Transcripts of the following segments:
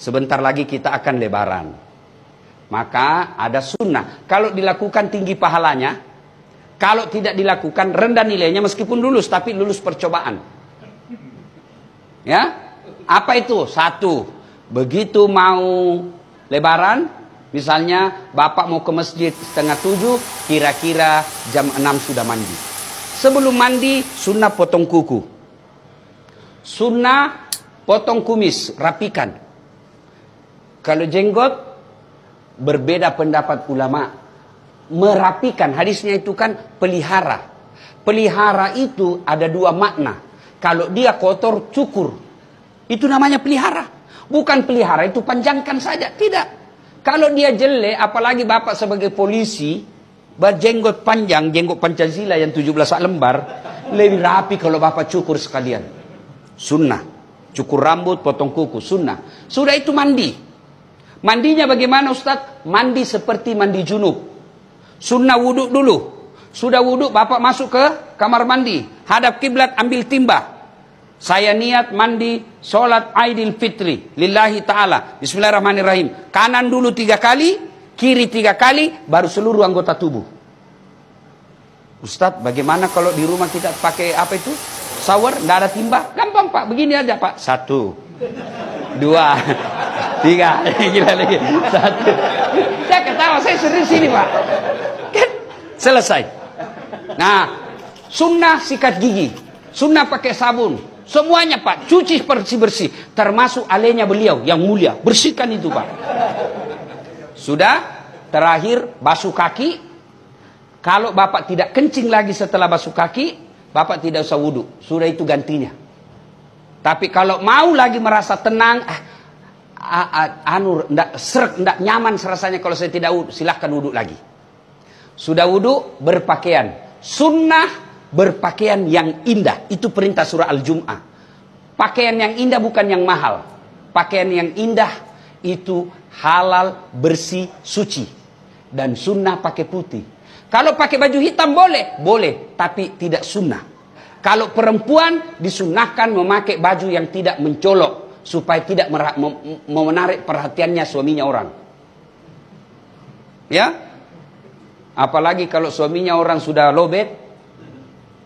Sebentar lagi kita akan lebaran. Maka ada sunnah. Kalau dilakukan tinggi pahalanya. Kalau tidak dilakukan rendah nilainya meskipun lulus. Tapi lulus percobaan. Ya, apa itu? Satu, begitu mau lebaran. Misalnya bapak mau ke masjid 6:30. Kira-kira jam 6 sudah mandi. Sebelum mandi sunnah potong kuku. Sunnah potong kumis, rapikan. Kalau jenggot, berbeda pendapat ulama. Merapikan, hadisnya itu kan pelihara. Pelihara itu ada dua makna. Kalau dia kotor, cukur. Itu namanya pelihara. Bukan pelihara itu panjangkan saja, tidak. Kalau dia jelek, apalagi bapak sebagai polisi, berjenggot panjang, jenggot Pancasila yang 17 lembar, lebih rapi kalau bapak cukur sekalian. Sunnah. Cukur rambut, potong kuku, sunnah. Sudah itu mandi. Mandinya bagaimana Ustaz? Mandi seperti mandi junub. Sunnah wudhu dulu. Sudah wudhu, bapak masuk ke kamar mandi. Hadap kiblat, ambil timba. Saya niat mandi sholat Aidil Fitri. Lillahi ta'ala. Bismillahirrahmanirrahim. Kanan dulu 3 kali, kiri 3 kali, baru seluruh anggota tubuh. Ustaz, bagaimana kalau di rumah kita pakai apa itu? Shower, nggak ada timba? Gampang Pak, begini aja Pak. 1, 2, 3, gila lagi. 1. Saya ketawa, saya serius sini Pak. Kan? Selesai. Nah, sunnah sikat gigi, sunnah pakai sabun, semuanya Pak, cuci bersih-bersih, termasuk alenya beliau yang mulia, bersihkan itu Pak. Sudah, terakhir basuh kaki. Kalau bapak tidak kencing lagi setelah basuh kaki, bapak tidak usah wudhu, sudah itu gantinya. Tapi kalau mau lagi merasa tenang, ndak nyaman rasanya kalau saya tidak wudhu, silahkan wudhu lagi. Sudah wudhu, berpakaian. Sunnah berpakaian yang indah. Itu perintah surah Al-Jum'ah. Pakaian yang indah bukan yang mahal. Pakaian yang indah itu halal, bersih, suci. Dan sunnah pakai putih. Kalau pakai baju hitam boleh? Boleh, tapi tidak sunnah. Kalau perempuan disunnahkan memakai baju yang tidak mencolok. Supaya tidak menarik perhatiannya suaminya orang. Ya? Apalagi kalau suaminya orang sudah lobet.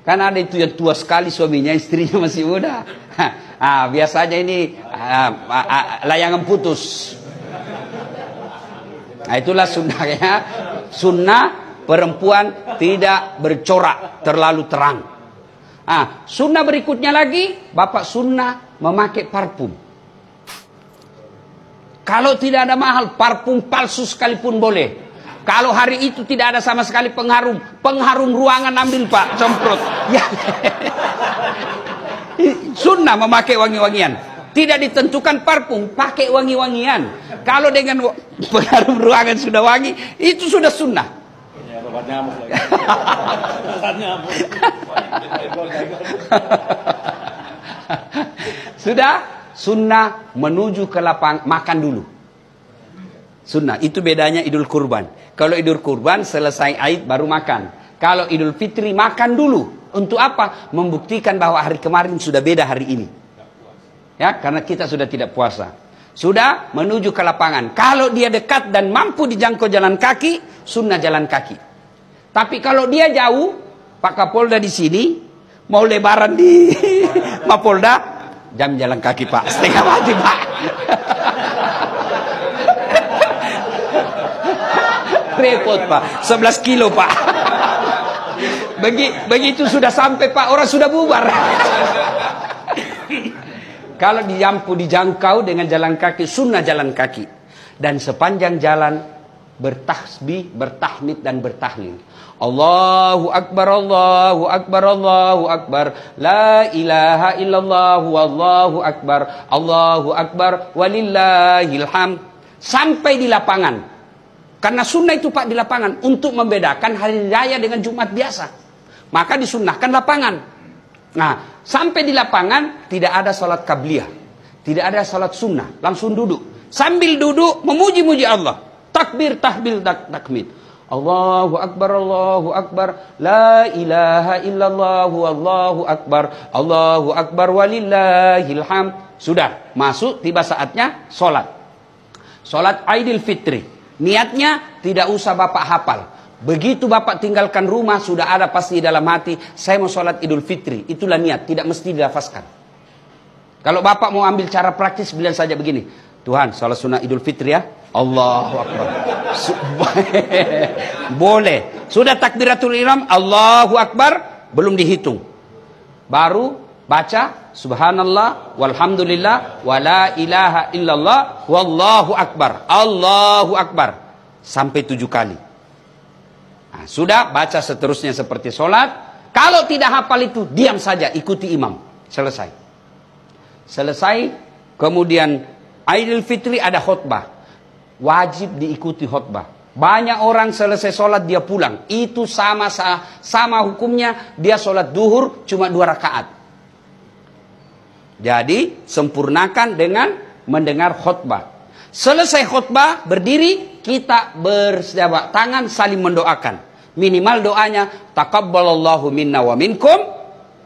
Kan ada itu yang tua sekali suaminya, istrinya masih muda. Biasanya ini layangan putus. Nah, itulah sunnahnya. Sunnah perempuan tidak bercorak terlalu terang. Sunnah berikutnya lagi, bapak sunnah memakai parfum. Kalau tidak ada mahal, parfum palsu sekalipun boleh. Kalau hari itu tidak ada sama sekali pengharum, pengharum ruangan ambil Pak, semprot. Ya. Sunnah memakai wangi-wangian. Tidak ditentukan parfum, pakai wangi-wangian. Kalau dengan pengharum ruangan sudah wangi, itu sudah sunnah. Sudah sunnah menuju ke lapang makan dulu. Sunnah itu bedanya Idul Kurban. Kalau Idul Kurban selesai Aid baru makan. Kalau Idul Fitri makan dulu. Untuk apa? Membuktikan bahwa hari kemarin sudah beda hari ini. Ya, karena kita sudah tidak puasa. Sudah menuju ke lapangan. Kalau dia dekat dan mampu dijangkau jalan kaki, sunnah jalan kaki. Tapi kalau dia jauh, Pak Kapolda di sini, mau lebaran di Mapolda, jam jalan kaki Pak, setengah mati Pak. Repot Pak, 11 kilo Pak. Begitu sudah sampai Pak, orang sudah bubar. Kalau dijangkau dengan jalan kaki, sunnah jalan kaki. Dan sepanjang jalan bertasbih, bertahmid dan bertahlil. Allahu Akbar, Allahu Akbar, Allahu Akbar. La ilaha illallah, wallahu Akbar. Allahu Akbar, walillahil hamd. Sampai di lapangan. Karena sunnah itu Pak di lapangan. Untuk membedakan hari raya dengan Jumat biasa. Maka disunnahkan lapangan. Nah, sampai di lapangan tidak ada salat qabliyah. Tidak ada salat sunnah. Langsung duduk. Sambil duduk memuji-muji Allah. Takbir, tahbil, takmid. Allahu Akbar, Allahu Akbar. La ilaha illallah, wallahu Akbar. Allahu Akbar, walillahil hamd. Sudah, masuk tiba saatnya sholat. Sholat Idul Fitri. Niatnya tidak usah Bapak hafal. Begitu Bapak tinggalkan rumah, sudah ada pasti dalam hati, saya mau sholat Idul Fitri. Itulah niat, tidak mesti dilafazkan. Kalau Bapak mau ambil cara praktis, bilang saja begini. Tuhan, sholat sunnah Idul Fitri ya. Allahu Akbar. Boleh. Sudah takbiratul ihram, Allahu Akbar, belum dihitung. Baru baca subhanallah walhamdulillah wala ilaha illallah wallahu akbar. Allahu Akbar sampai 7 kali. Nah, sudah baca seterusnya seperti sholat. Kalau tidak hafal itu, diam saja, ikuti imam. Selesai. Selesai. Kemudian Idul Fitri ada khutbah. Wajib diikuti khutbah. Banyak orang selesai sholat dia pulang. Itu sama hukumnya dia sholat duhur cuma 2 rakaat. Jadi sempurnakan dengan mendengar khutbah. Selesai khutbah berdiri, kita berjabat tangan saling mendoakan. Minimal doanya taqabbalallahu minna wa minkum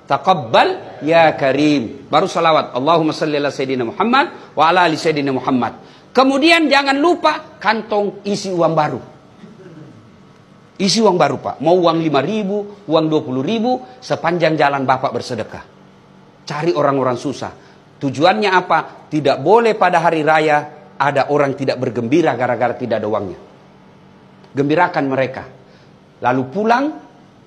taqabbal ya karim. Baru salawat Allahumma shalli ala sayyidina Muhammad wa ala ali sayyidina Muhammad. Kemudian jangan lupa kantong isi uang baru. Isi uang baru Pak. Mau uang 5.000, uang 20.000, sepanjang jalan Bapak bersedekah. Cari orang-orang susah. Tujuannya apa? Tidak boleh pada hari raya ada orang tidak bergembira gara-gara tidak ada uangnya. Gembirakan mereka. Lalu pulang,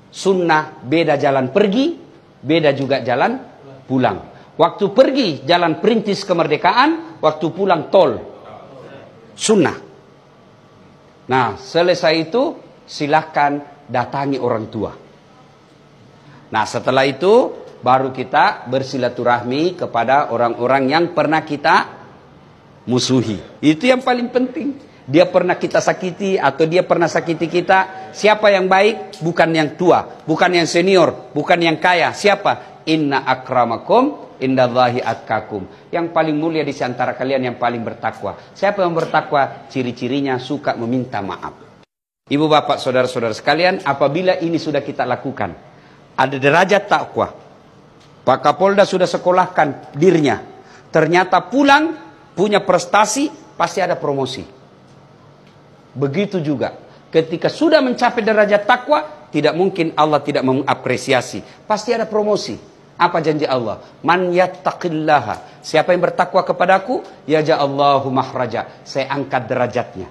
sunnah beda jalan pergi, beda juga jalan pulang. Waktu pergi jalan perintis kemerdekaan, waktu pulang tol. Sunnah. Nah, selesai itu silahkan datangi orang tua. Nah, setelah itu baru kita bersilaturahmi kepada orang-orang yang pernah kita musuhi. Itu yang paling penting. Dia pernah kita sakiti atau dia pernah sakiti kita. Siapa yang baik? Bukan yang tua, bukan yang senior, bukan yang kaya. Siapa? Inna akramakum indallahi atqakum. Yang paling mulia di antara kalian yang paling bertakwa. Siapa yang bertakwa? Ciri-cirinya suka meminta maaf. Ibu bapak saudara-saudara sekalian, apabila ini sudah kita lakukan, ada derajat takwa. Pak Kapolda sudah sekolahkan dirinya. Ternyata pulang punya prestasi, pasti ada promosi. Begitu juga ketika sudah mencapai derajat takwa, tidak mungkin Allah tidak mengapresiasi. Pasti ada promosi. Apa janji Allah? Man yattaqillaha. Siapa yang bertakwa kepadaku, yaja'allahu mahraja. Saya angkat derajatnya.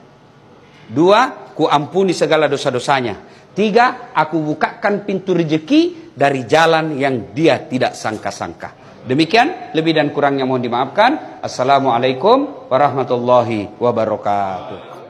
2, ku ampuni segala dosa-dosanya. 3, aku bukakan pintu rezeki dari jalan yang dia tidak sangka-sangka. Demikian, lebih dan kurangnya mohon dimaafkan. Assalamualaikum warahmatullahi wabarakatuh.